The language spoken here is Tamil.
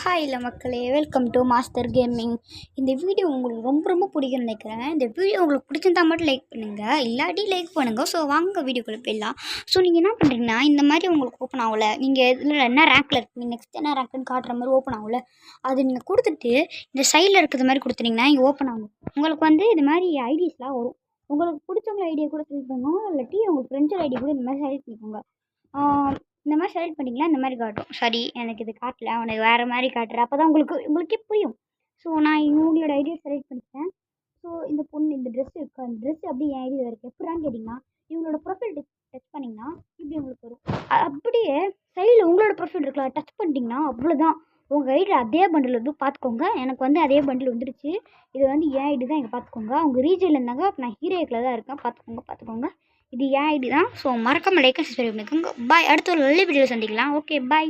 ஹாய் இல்லை மக்களே, வெல்கம் டு மாஸ்டர் கேமிங். இந்த வீடியோ உங்களுக்கு ரொம்ப ரொம்ப பிடிக்கும்னு நினைக்கிறேன். இந்த வீடியோ உங்களுக்கு பிடிச்சிருந்தா மட்டும் லைக் பண்ணுங்கள், இல்லாட்டி லைக் பண்ணுங்கள். ஸோ வாங்க வீடியோக்குள்ளே போயிடலாம். ஸோ நீங்கள் என்ன பண்ணுறீங்கன்னா, இந்த மாதிரி உங்களுக்கு ஓப்பன் ஆகலை, நீங்கள் இதில் என்ன ரேங்கில் இருக்கீங்க, நெக்ஸ்ட் என்ன ரேங்க்னு காட்டுற மாதிரி ஓப்பன் ஆகலை, அது நீங்கள் கொடுத்துட்டு இந்த சைடில் இருக்கிறது மாதிரி கொடுத்துட்டிங்கன்னா இங்கே ஓப்பன் ஆகும். உங்களுக்கு வந்து இது மாதிரி ஐடிஸ்லாம் வரும். உங்களுக்கு பிடிச்சவங்க ஐடியா கூட செலக்ட் பண்ணுவோம், இல்லாட்டி உங்கள் ஃப்ரெண்ட்ஸோட ஐடி கூட இந்த மாதிரி செலக்ட் பண்ணிக்கோங்க. இந்த மாதிரி செலக்ட் பண்ணிக்கலாம், இந்த மாதிரி காட்டும். சரி, எனக்கு இது காட்டல, உனக்கு வேறு மாதிரி காட்டுறேன், அப்போ தான் உங்களுக்கே புரியும். ஸோ நான் இவங்களோட ஐடியா செலக்ட் பண்ணிட்டேன். ஸோ இந்த பொண்ணு இந்த ட்ரெஸ் இருக்கு, அந்த ட்ரெஸ் அப்படியே என் ஐடியில் இருக்குது. எப்படான்னு கேட்டிங்கன்னா, இவங்களோட ப்ரொஃபைல் டச் பண்ணிங்கன்னா இப்படி உங்களுக்கு வரும். அப்படியே சைடில் உங்களோட ப்ரொஃபைல் இருக்குல்ல, டச் பண்ணிட்டீங்கன்னா அவ்வளோதான், உங்கள் ஐடியில் அதே பண்டில் வந்து பார்த்துக்கோங்க. எனக்கு வந்து அதே பண்டில் வந்துடுச்சு. இது வந்து என் ஐடி தான், இங்கே பார்த்துக்கோங்க. அவங்க ரீஜனில் இருந்தாங்க, நான் ஹீரோக்கில் தான் இருக்கேன், பார்த்துக்கோங்க. இது என் ஐடி தான். ஸோ மறக்காம லைக் சப்ஸ்கிரைப் பண்ணிக்கோங்க. பாய். அடுத்த ஒரு நல்ல வீடியோவில் சந்திக்கலாம். ஓகே, பாய்.